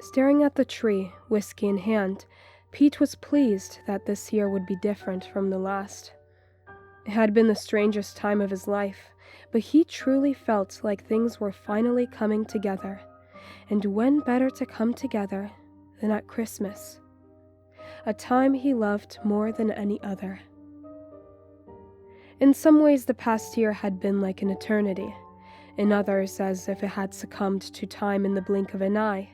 Staring at the tree, whiskey in hand, Pete was pleased that this year would be different from the last. It had been the strangest time of his life, but he truly felt like things were finally coming together. And when better to come together than at Christmas? A time he loved more than any other. In some ways, the past year had been like an eternity. In others, as if it had succumbed to time in the blink of an eye.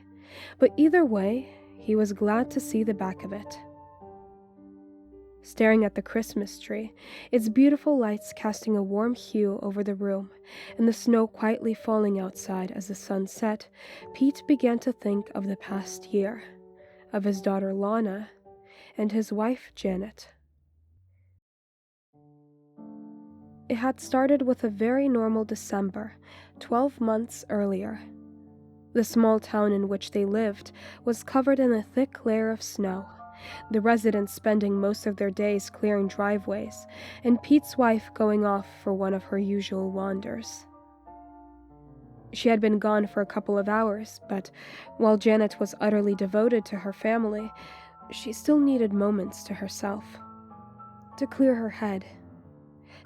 But either way, he was glad to see the back of it. Staring at the Christmas tree, its beautiful lights casting a warm hue over the room, and the snow quietly falling outside as the sun set, Pete began to think of the past year, of his daughter Lana, and his wife Janet. It had started with a very normal December, 12 months earlier. The small town in which they lived was covered in a thick layer of snow, the residents spending most of their days clearing driveways, and Pete's wife going off for one of her usual wanders. She had been gone for a couple of hours, but while Janet was utterly devoted to her family, she still needed moments to herself, to clear her head,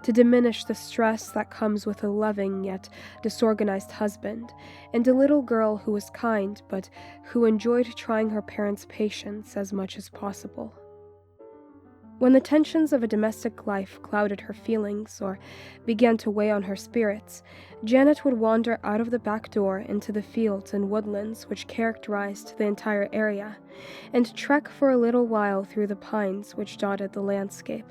to diminish the stress that comes with a loving yet disorganized husband, and a little girl who was kind but who enjoyed trying her parents' patience as much as possible. When the tensions of a domestic life clouded her feelings or began to weigh on her spirits, Janet would wander out of the back door into the fields and woodlands which characterized the entire area, and trek for a little while through the pines which dotted the landscape.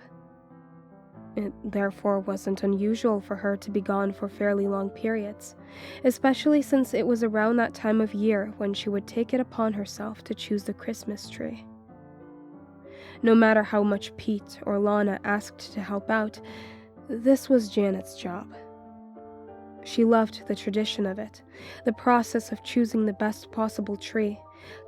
It therefore wasn't unusual for her to be gone for fairly long periods, especially since it was around that time of year when she would take it upon herself to choose the Christmas tree. No matter how much Pete or Lana asked to help out, this was Janet's job. She loved the tradition of it, the process of choosing the best possible tree,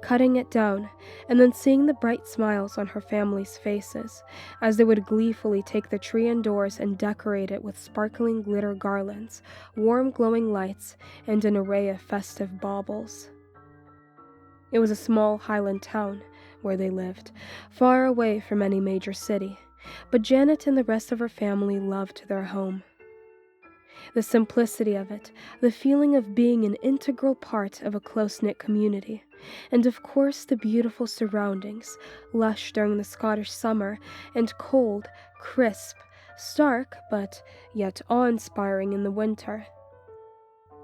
cutting it down, and then seeing the bright smiles on her family's faces as they would gleefully take the tree indoors and decorate it with sparkling glitter garlands, warm glowing lights, and an array of festive baubles. It was a small highland town where they lived, far away from any major city, but Janet and the rest of her family loved their home. The simplicity of it, the feeling of being an integral part of a close-knit community, and of course the beautiful surroundings, lush during the Scottish summer, and cold, crisp, stark, but yet awe-inspiring in the winter.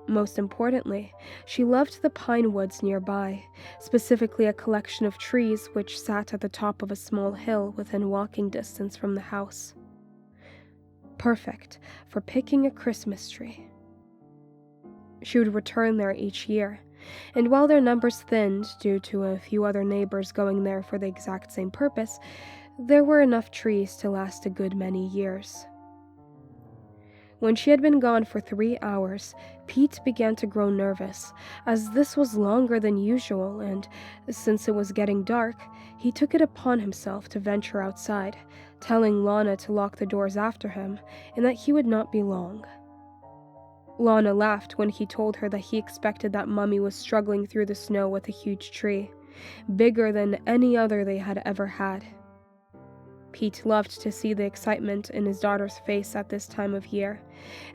Most importantly, she loved the pine woods nearby, specifically a collection of trees which sat at the top of a small hill within walking distance from the house. Perfect for picking a Christmas tree. She would return there each year, and while their numbers thinned due to a few other neighbors going there for the exact same purpose, there were enough trees to last a good many years. When she had been gone for 3 hours, Pete began to grow nervous, as this was longer than usual, and since it was getting dark, he took it upon himself to venture outside, telling Lana to lock the doors after him, and that he would not be long. Lana laughed when he told her that he expected that Mummy was struggling through the snow with a huge tree, bigger than any other they had ever had. Pete loved to see the excitement in his daughter's face at this time of year,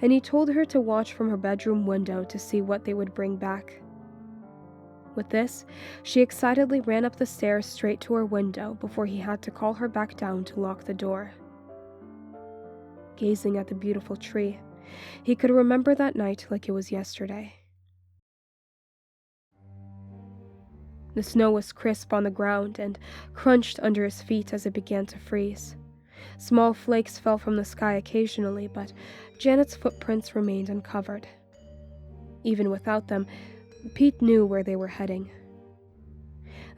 and he told her to watch from her bedroom window to see what they would bring back. With this, she excitedly ran up the stairs straight to her window before he had to call her back down to lock the door. Gazing at the beautiful tree, he could remember that night like it was yesterday. The snow was crisp on the ground and crunched under his feet as it began to freeze. Small flakes fell from the sky occasionally, but Janet's footprints remained uncovered. Even without them, Pete knew where they were heading.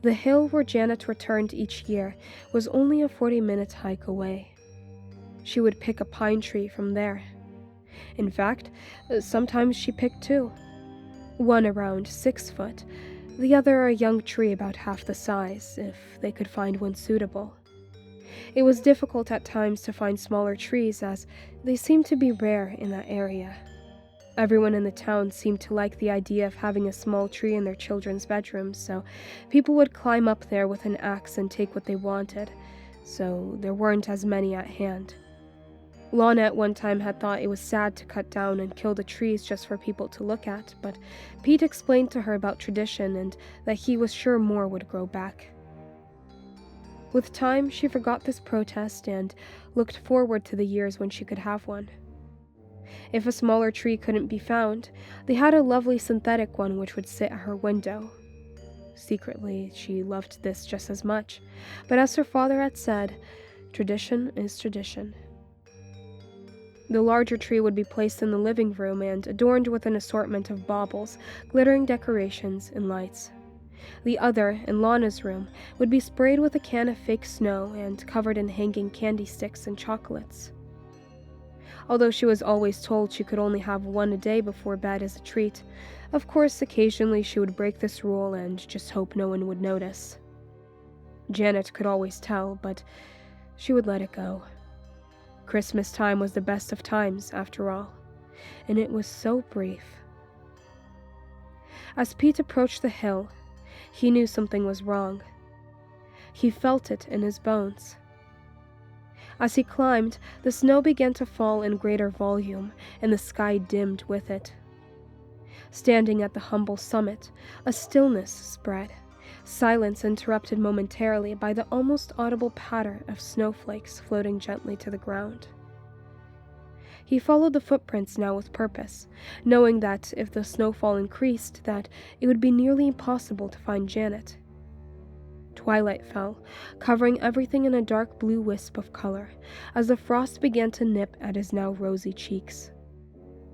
The hill where Janet returned each year was only a 40-minute hike away. She would pick a pine tree from there. In fact, sometimes she picked 2. One around 6 foot, the other a young tree about half the size, if they could find one suitable. It was difficult at times to find smaller trees, as they seemed to be rare in that area. Everyone in the town seemed to like the idea of having a small tree in their children's bedrooms, so people would climb up there with an axe and take what they wanted, so there weren't as many at hand. Lana at one time had thought it was sad to cut down and kill the trees just for people to look at, but Pete explained to her about tradition and that he was sure more would grow back. With time, she forgot this protest and looked forward to the years when she could have one. If a smaller tree couldn't be found, they had a lovely synthetic one which would sit at her window. Secretly, she loved this just as much, but as her father had said, tradition is tradition. The larger tree would be placed in the living room and adorned with an assortment of baubles, glittering decorations, and lights. The other, in Lana's room, would be sprayed with a can of fake snow and covered in hanging candy sticks and chocolates. Although she was always told she could only have one a day before bed as a treat, of course occasionally she would break this rule and just hope no one would notice. Janet could always tell, but she would let it go. Christmas time was the best of times, after all, and it was so brief. As Pete approached the hill, he knew something was wrong. He felt it in his bones. As he climbed, the snow began to fall in greater volume, and the sky dimmed with it. Standing at the humble summit, a stillness spread, silence interrupted momentarily by the almost audible patter of snowflakes floating gently to the ground. He followed the footprints now with purpose, knowing that if the snowfall increased, that it would be nearly impossible to find Janet. Twilight fell, covering everything in a dark blue wisp of color, as the frost began to nip at his now rosy cheeks.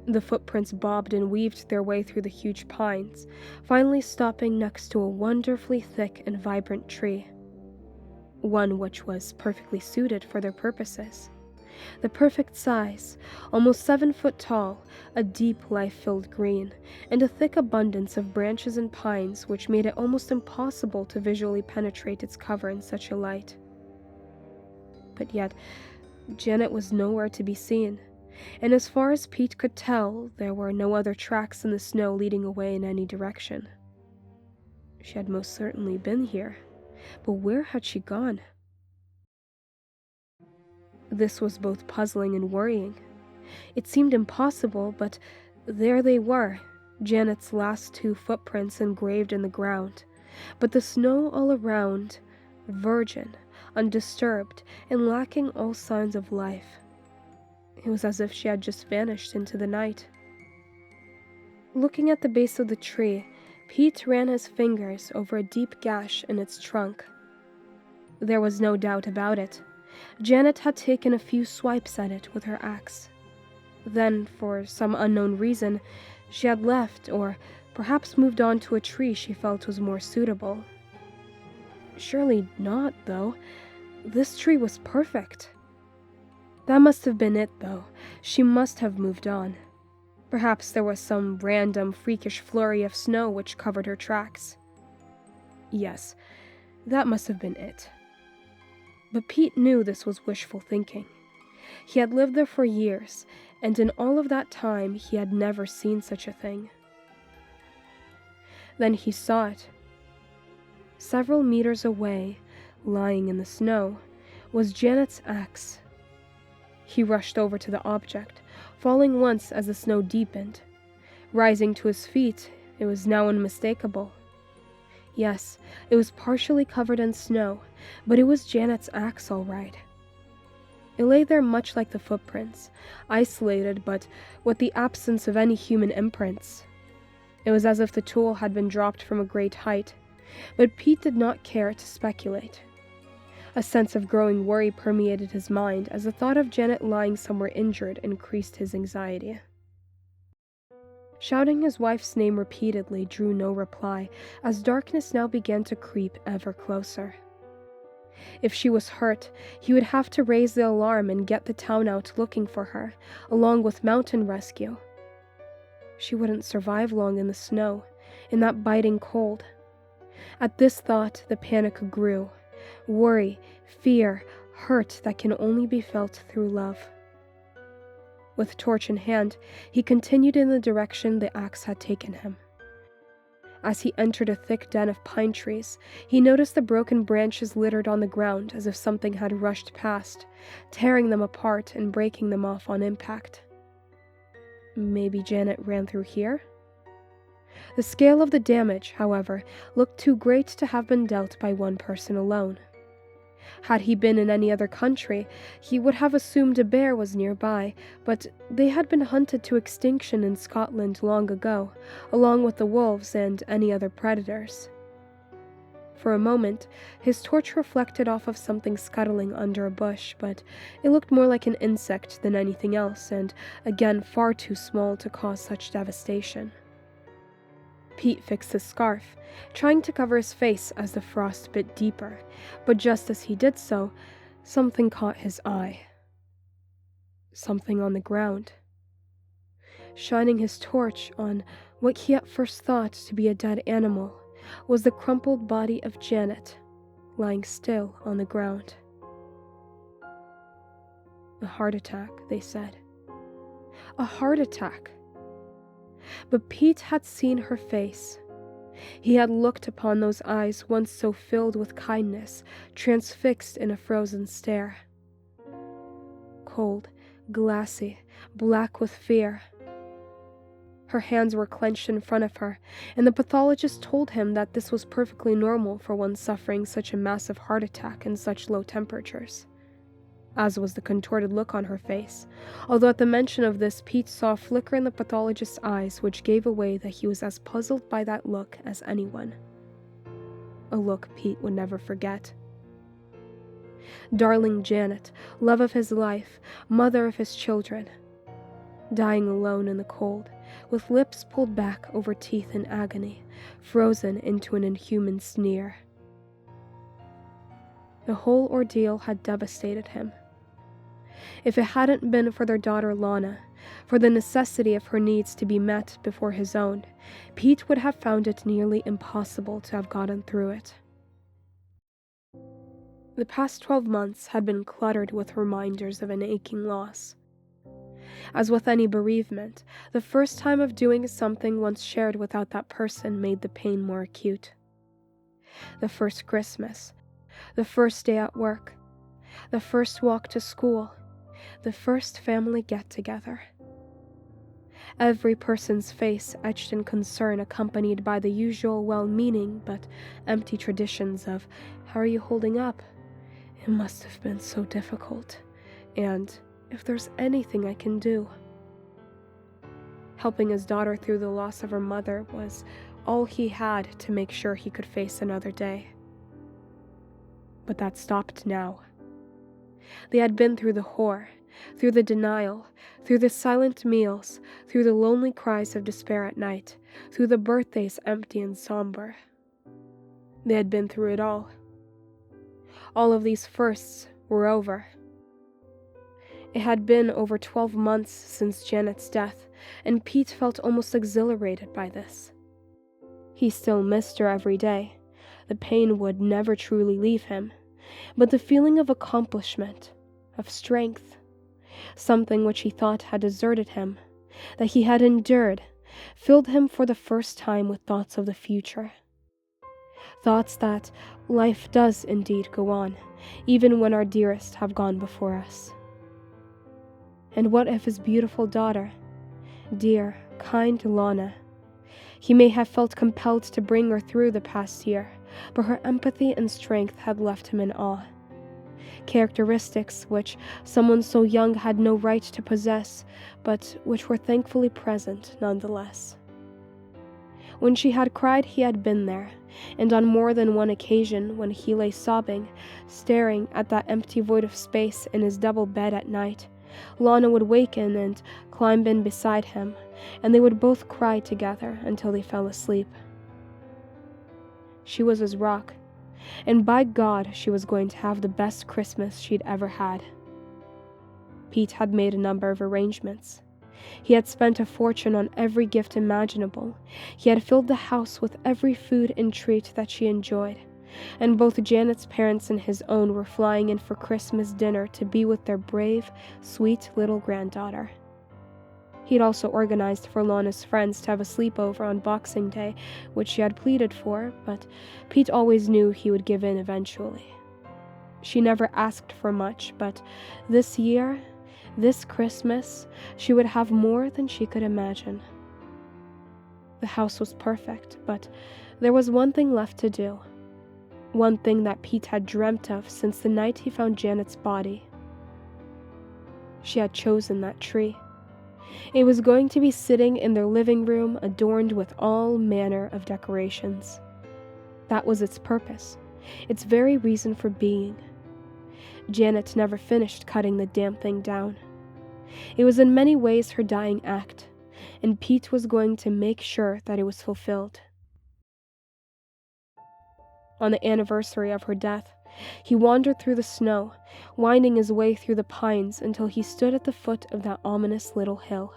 The footprints bobbed and weaved their way through the huge pines, finally stopping next to a wonderfully thick and vibrant tree. One which was perfectly suited for their purposes. The perfect size, almost 7 foot tall, a deep life-filled green, and a thick abundance of branches and pines which made it almost impossible to visually penetrate its cover in such a light. But yet, Janet was nowhere to be seen, and as far as Pete could tell, there were no other tracks in the snow leading away in any direction. She had most certainly been here, but where had she gone? This was both puzzling and worrying. It seemed impossible, but there they were, Janet's last 2 footprints engraved in the ground, but the snow all around, virgin, undisturbed, and lacking all signs of life. It was as if she had just vanished into the night. Looking at the base of the tree, Pete ran his fingers over a deep gash in its trunk. There was no doubt about it. Janet had taken a few swipes at it with her axe. Then, for some unknown reason, she had left, or perhaps moved on to a tree she felt was more suitable. Surely not, though. This tree was perfect. That must have been it, though. She must have moved on. Perhaps there was some random, freakish flurry of snow which covered her tracks. Yes, that must have been it. But Pete knew this was wishful thinking. He had lived there for years, and in all of that time he had never seen such a thing. Then he saw it. Several meters away, lying in the snow, was Janet's axe. He rushed over to the object, falling once as the snow deepened. Rising to his feet, it was now unmistakable. Yes, it was partially covered in snow, but it was Janet's axe all right. It lay there much like the footprints, isolated but with the absence of any human imprints. It was as if the tool had been dropped from a great height, but Pete did not care to speculate. A sense of growing worry permeated his mind as the thought of Janet lying somewhere injured increased his anxiety. Shouting his wife's name repeatedly drew no reply, as darkness now began to creep ever closer. If she was hurt, he would have to raise the alarm and get the town out looking for her, along with mountain rescue. She wouldn't survive long in the snow, in that biting cold. At this thought, the panic grew. Worry, fear, hurt that can only be felt through love. With torch in hand, he continued in the direction the axe had taken him. As he entered a thick den of pine trees, he noticed the broken branches littered on the ground as if something had rushed past, tearing them apart and breaking them off on impact. Maybe Janet ran through here? The scale of the damage, however, looked too great to have been dealt by one person alone. Had he been in any other country, he would have assumed a bear was nearby, but they had been hunted to extinction in Scotland long ago, along with the wolves and any other predators. For a moment, his torch reflected off of something scuttling under a bush, but it looked more like an insect than anything else, and again far too small to cause such devastation. Pete fixed his scarf, trying to cover his face as the frost bit deeper, but just as he did so, something caught his eye. Something on the ground. Shining his torch on what he at first thought to be a dead animal was the crumpled body of Janet, lying still on the ground. A heart attack, they said. A heart attack. But Pete had seen her face. He had looked upon those eyes once so filled with kindness, transfixed in a frozen stare. Cold, glassy, black with fear. Her hands were clenched in front of her, and the pathologist told him that this was perfectly normal for one suffering such a massive heart attack in such low temperatures. As was the contorted look on her face, although at the mention of this Pete saw a flicker in the pathologist's eyes which gave away that he was as puzzled by that look as anyone. A look Pete would never forget. Darling Janet, love of his life, mother of his children, dying alone in the cold, with lips pulled back over teeth in agony, frozen into an inhuman sneer. The whole ordeal had devastated him. If it hadn't been for their daughter Lana, for the necessity of her needs to be met before his own, Pete would have found it nearly impossible to have gotten through it. The past 12 months had been cluttered with reminders of an aching loss. As with any bereavement, the first time of doing something once shared without that person made the pain more acute. The first Christmas, the first day at work, the first walk to school, the first family get-together. Every person's face etched in concern, accompanied by the usual well-meaning but empty traditions of, "How are you holding up? It must have been so difficult," and "If there's anything I can do." Helping his daughter through the loss of her mother was all he had to make sure he could face another day. But that stopped now. They had been through the horror, through the denial, through the silent meals, through the lonely cries of despair at night, through the birthdays empty and somber. They had been through it all. All of these firsts were over. It had been over 12 months since Janet's death, and Pete felt almost exhilarated by this. He still missed her every day. The pain would never truly leave him, but the feeling of accomplishment, of strength, something which he thought had deserted him, that he had endured, filled him for the first time with thoughts of the future. Thoughts that life does indeed go on, even when our dearest have gone before us. And what if his beautiful daughter, dear, kind Lana, he may have felt compelled to bring her through the past year, but her empathy and strength had left him in awe. Characteristics which someone so young had no right to possess, but which were thankfully present nonetheless. When she had cried, he had been there, and on more than one occasion when he lay sobbing, staring at that empty void of space in his double bed at night, Lana would waken and climb in beside him, and they would both cry together until they fell asleep. She was his rock, and by God she was going to have the best Christmas she'd ever had. Pete had made a number of arrangements. He had spent a fortune on every gift imaginable. He had filled the house with every food and treat that she enjoyed, and both Janet's parents and his own were flying in for Christmas dinner to be with their brave, sweet little granddaughter. He'd also organized for Lana's friends to have a sleepover on Boxing Day, which she had pleaded for, but Pete always knew he would give in eventually. She never asked for much, but this year, this Christmas, she would have more than she could imagine. The house was perfect, but there was one thing left to do. One thing that Pete had dreamt of since the night he found Janet's body. She had chosen that tree. It was going to be sitting in their living room, adorned with all manner of decorations. That was its purpose, its very reason for being. Janet never finished cutting the damn thing down. It was in many ways her dying act, and Pete was going to make sure that it was fulfilled. On the anniversary of her death, he wandered through the snow, winding his way through the pines until he stood at the foot of that ominous little hill.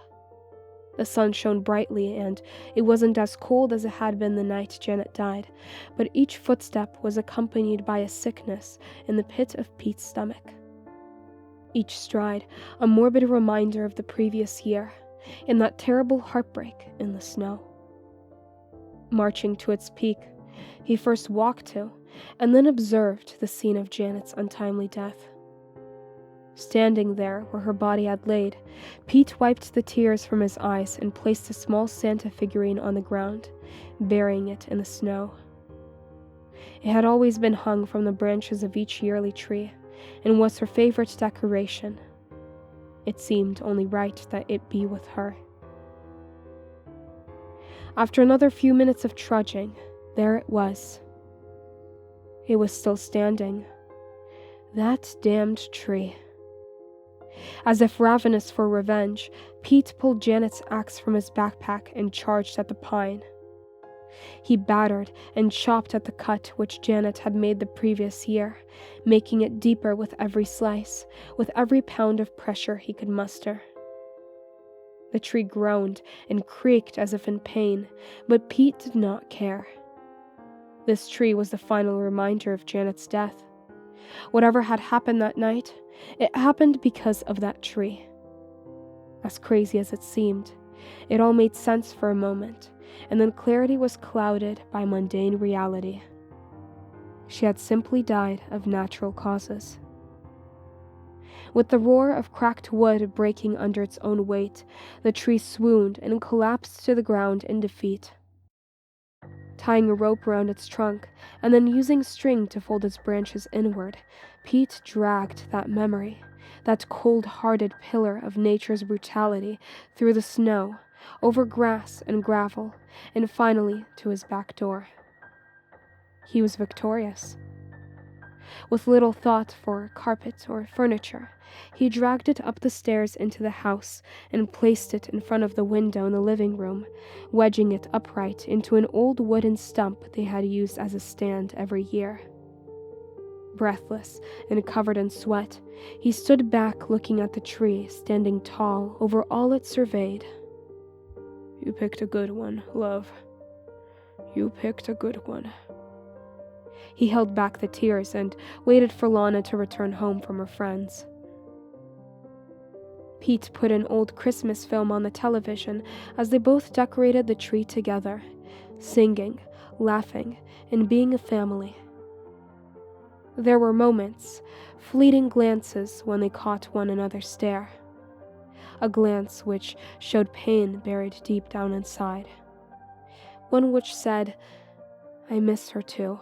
The sun shone brightly, and it wasn't as cold as it had been the night Janet died, but each footstep was accompanied by a sickness in the pit of Pete's stomach. Each stride a morbid reminder of the previous year, and that terrible heartbreak in the snow. Marching to its peak, he first walked to, and then observed the scene of Janet's untimely death. Standing there where her body had laid, Pete wiped the tears from his eyes and placed a small Santa figurine on the ground, burying it in the snow. It had always been hung from the branches of each yearly tree, and was her favorite decoration. It seemed only right that it be with her. After another few minutes of trudging, there it was. It was still standing. That damned tree. As if ravenous for revenge, Pete pulled Janet's axe from his backpack and charged at the pine. He battered and chopped at the cut which Janet had made the previous year, making it deeper with every slice, with every pound of pressure he could muster. The tree groaned and creaked as if in pain, but Pete did not care. This tree was the final reminder of Janet's death. Whatever had happened that night, it happened because of that tree. As crazy as it seemed, it all made sense for a moment, and then clarity was clouded by mundane reality. She had simply died of natural causes. With the roar of cracked wood breaking under its own weight, the tree swooned and collapsed to the ground in defeat. Tying a rope around its trunk, and then using string to fold its branches inward, Pete dragged that memory, that cold-hearted pillar of nature's brutality, through the snow, over grass and gravel, and finally to his back door. He was victorious. With little thought for carpet or furniture, he dragged it up the stairs into the house and placed it in front of the window in the living room, wedging it upright into an old wooden stump they had used as a stand every year. Breathless and covered in sweat, he stood back looking at the tree standing tall over all it surveyed. "You picked a good one, love. You picked a good one." He held back the tears and waited for Lana to return home from her friends. Pete put an old Christmas film on the television as they both decorated the tree together, singing, laughing, and being a family. There were moments, fleeting glances when they caught one another's stare. A glance which showed pain buried deep down inside. One which said, "I miss her too."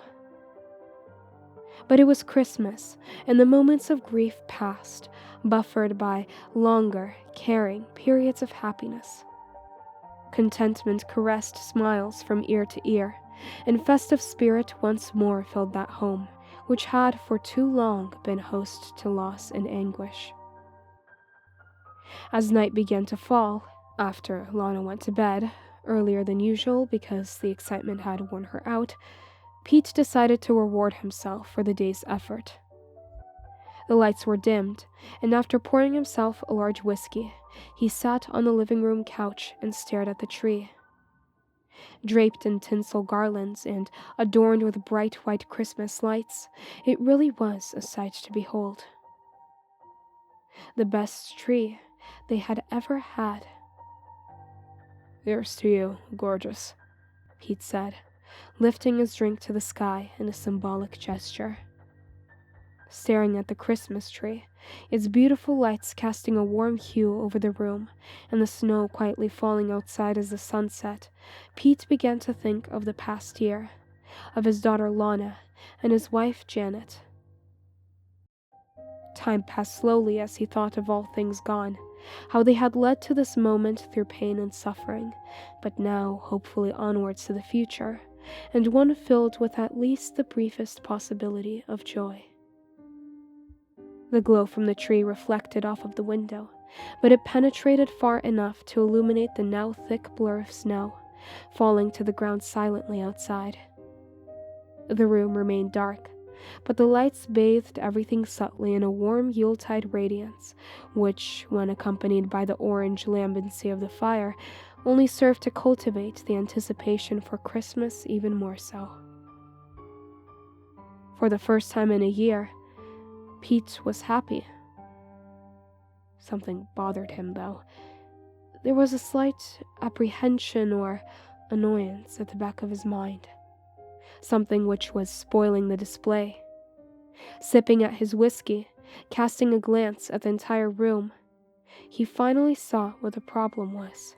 But it was Christmas, and the moments of grief passed, buffered by longer, caring periods of happiness. Contentment caressed smiles from ear to ear, and festive spirit once more filled that home, which had for too long been host to loss and anguish. As night began to fall, after Lana went to bed, earlier than usual because the excitement had worn her out, Pete decided to reward himself for the day's effort. The lights were dimmed, and after pouring himself a large whiskey, he sat on the living room couch and stared at the tree. Draped in tinsel garlands and adorned with bright white Christmas lights, it really was a sight to behold. The best tree they had ever had. "Here's to you, gorgeous," Pete said, lifting his drink to the sky in a symbolic gesture. Staring at the Christmas tree, its beautiful lights casting a warm hue over the room, and the snow quietly falling outside as the sun set, Pete began to think of the past year, of his daughter Lana and his wife Janet. Time passed slowly as he thought of all things gone, how they had led to this moment through pain and suffering, but now hopefully onwards to the future, and one filled with at least the briefest possibility of joy. The glow from the tree reflected off of the window, but it penetrated far enough to illuminate the now thick blur of snow, falling to the ground silently outside. The room remained dark, but the lights bathed everything subtly in a warm Yuletide radiance, which, when accompanied by the orange lambency of the fire, only served to cultivate the anticipation for Christmas even more so. For the first time in a year, Pete was happy. Something bothered him, though. There was a slight apprehension or annoyance at the back of his mind, something which was spoiling the display. Sipping at his whiskey, casting a glance at the entire room, he finally saw what the problem was.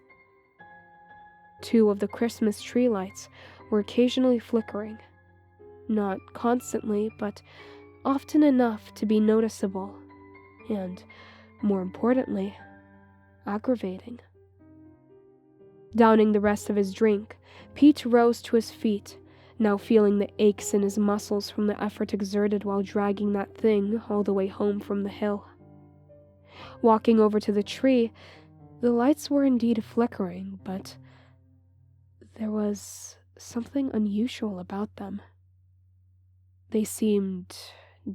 2 of the Christmas tree lights were occasionally flickering, not constantly, but often enough to be noticeable, and, more importantly, aggravating. Downing the rest of his drink, Pete rose to his feet, now feeling the aches in his muscles from the effort exerted while dragging that thing all the way home from the hill. Walking over to the tree, the lights were indeed flickering, but there was something unusual about them. They seemed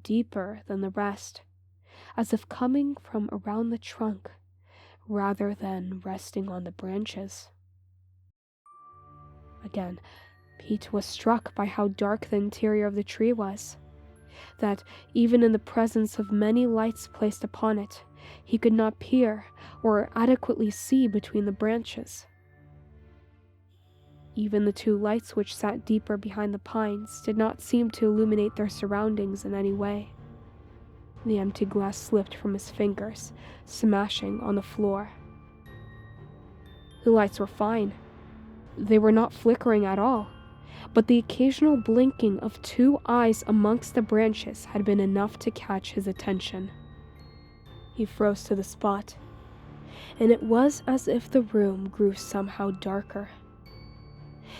deeper than the rest, as if coming from around the trunk rather than resting on the branches. Again, Pete was struck by how dark the interior of the tree was, that even in the presence of many lights placed upon it, he could not peer or adequately see between the branches. Even the 2 lights which sat deeper behind the pines did not seem to illuminate their surroundings in any way. The empty glass slipped from his fingers, smashing on the floor. The lights were fine. They were not flickering at all, but the occasional blinking of 2 eyes amongst the branches had been enough to catch his attention. He froze to the spot, and it was as if the room grew somehow darker.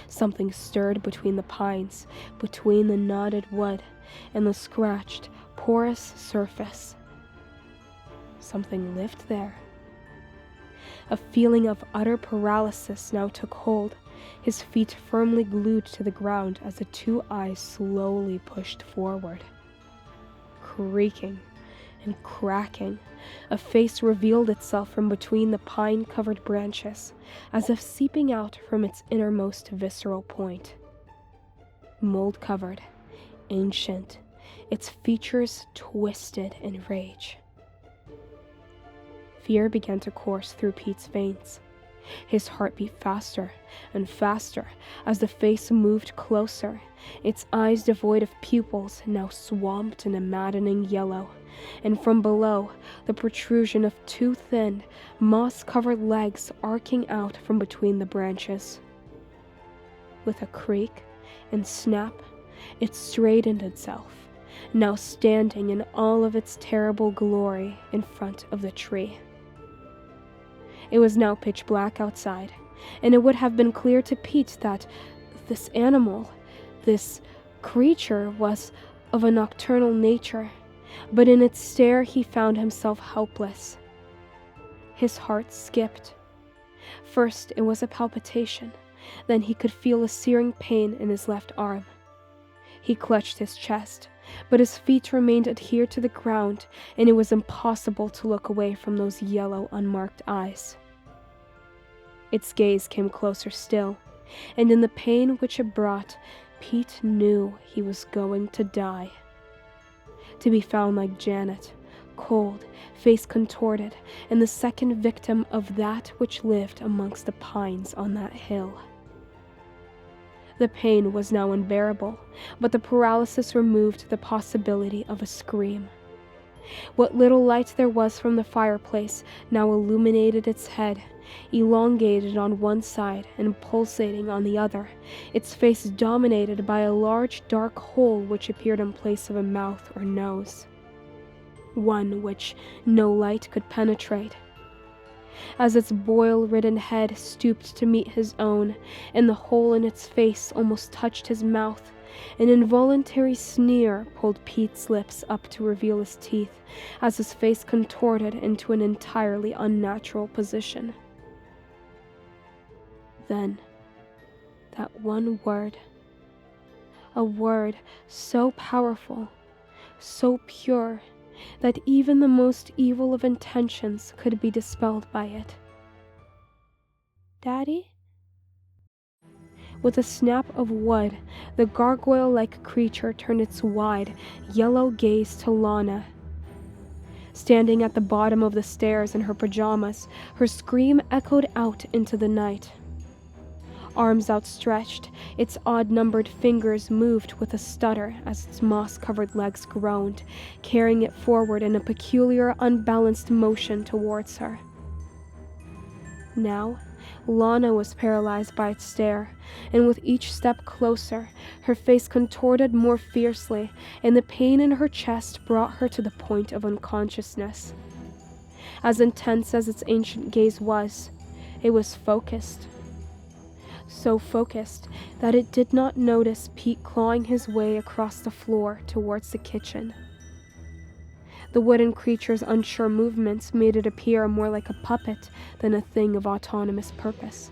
Something stirred between the pines, between the knotted wood and the scratched, porous surface. Something lived there. A feeling of utter paralysis now took hold, his feet firmly glued to the ground as the 2 eyes slowly pushed forward. Creaking and cracking, a face revealed itself from between the pine-covered branches, as if seeping out from its innermost visceral point. Mold-covered, ancient, its features twisted in rage. Fear began to course through Pete's veins. His heart beat faster and faster as the face moved closer, its eyes devoid of pupils now swamped in a maddening yellow, and from below, the protrusion of 2 thin, moss-covered legs arcing out from between the branches. With a creak and snap, it straightened itself, now standing in all of its terrible glory in front of the tree. It was now pitch black outside, and it would have been clear to Pete that this animal, this creature, was of a nocturnal nature, but in its stare he found himself helpless. His heart skipped. First it was a palpitation, then he could feel a searing pain in his left arm. He clutched his chest, but his feet remained adhered to the ground, and it was impossible to look away from those yellow, unmarked eyes. Its gaze came closer still, and in the pain which it brought, Pete knew he was going to die. To be found like Janet, cold, face contorted, and the second victim of that which lived amongst the pines on that hill. The pain was now unbearable, but the paralysis removed the possibility of a scream. What little light there was from the fireplace now illuminated its head, elongated on one side and pulsating on the other, its face dominated by a large dark hole which appeared in place of a mouth or nose, one which no light could penetrate. As its boil-ridden head stooped to meet his own, and the hole in its face almost touched his mouth, an involuntary sneer pulled Pete's lips up to reveal his teeth as his face contorted into an entirely unnatural position. Then, that one word, a word so powerful, so pure, that even the most evil of intentions could be dispelled by it. "Daddy?" With a snap of wood, the gargoyle-like creature turned its wide, yellow gaze to Lana. Standing at the bottom of the stairs in her pajamas, her scream echoed out into the night. Arms outstretched, its odd-numbered fingers moved with a stutter as its moss-covered legs groaned, carrying it forward in a peculiar, unbalanced motion towards her. Now, Lana was paralyzed by its stare, and with each step closer, her face contorted more fiercely, and the pain in her chest brought her to the point of unconsciousness. As intense as its ancient gaze was, it was focused. So focused that it did not notice Pete clawing his way across the floor towards the kitchen. The wooden creature's unsure movements made it appear more like a puppet than a thing of autonomous purpose,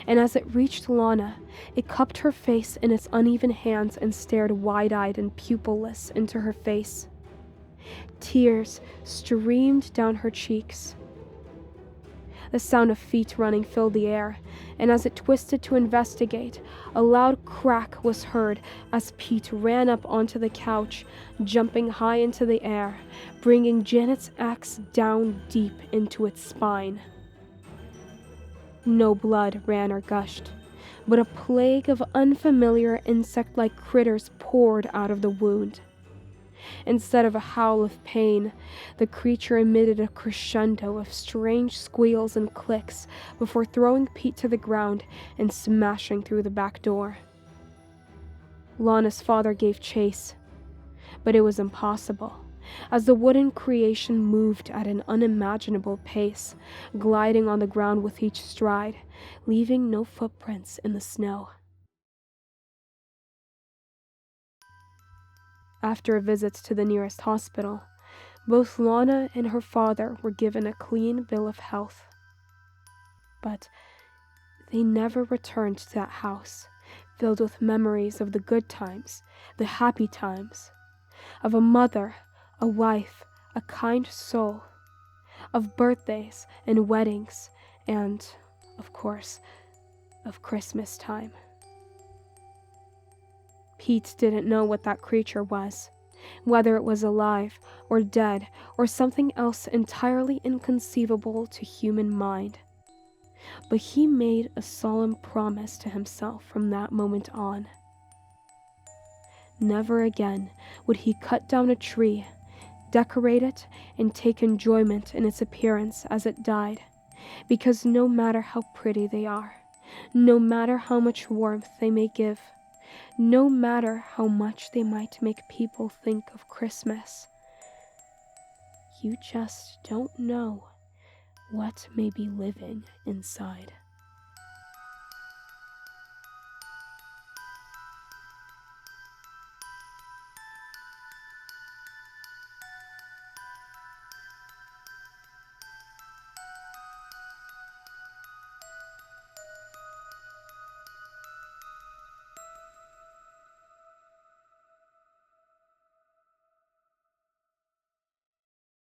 and as it reached Lana, it cupped her face in its uneven hands and stared wide-eyed and pupilless into her face. Tears streamed down her cheeks. The sound of feet running filled the air, and as it twisted to investigate, a loud crack was heard as Pete ran up onto the couch, jumping high into the air, bringing Janet's axe down deep into its spine. No blood ran or gushed, but a plague of unfamiliar insect-like critters poured out of the wound. Instead of a howl of pain, the creature emitted a crescendo of strange squeals and clicks before throwing Pete to the ground and smashing through the back door. Lana's father gave chase, but it was impossible, as the wooden creation moved at an unimaginable pace, gliding on the ground with each stride, leaving no footprints in the snow. After a visit to the nearest hospital, both Lana and her father were given a clean bill of health. But they never returned to that house, filled with memories of the good times, the happy times, of a mother, a wife, a kind soul, of birthdays and weddings, and, of course, of Christmas time. Pete didn't know what that creature was, whether it was alive or dead or something else entirely inconceivable to human mind. But he made a solemn promise to himself from that moment on. Never again would he cut down a tree, decorate it, and take enjoyment in its appearance as it died, because no matter how pretty they are, no matter how much warmth they may give, no matter how much they might make people think of Christmas, you just don't know what may be living inside.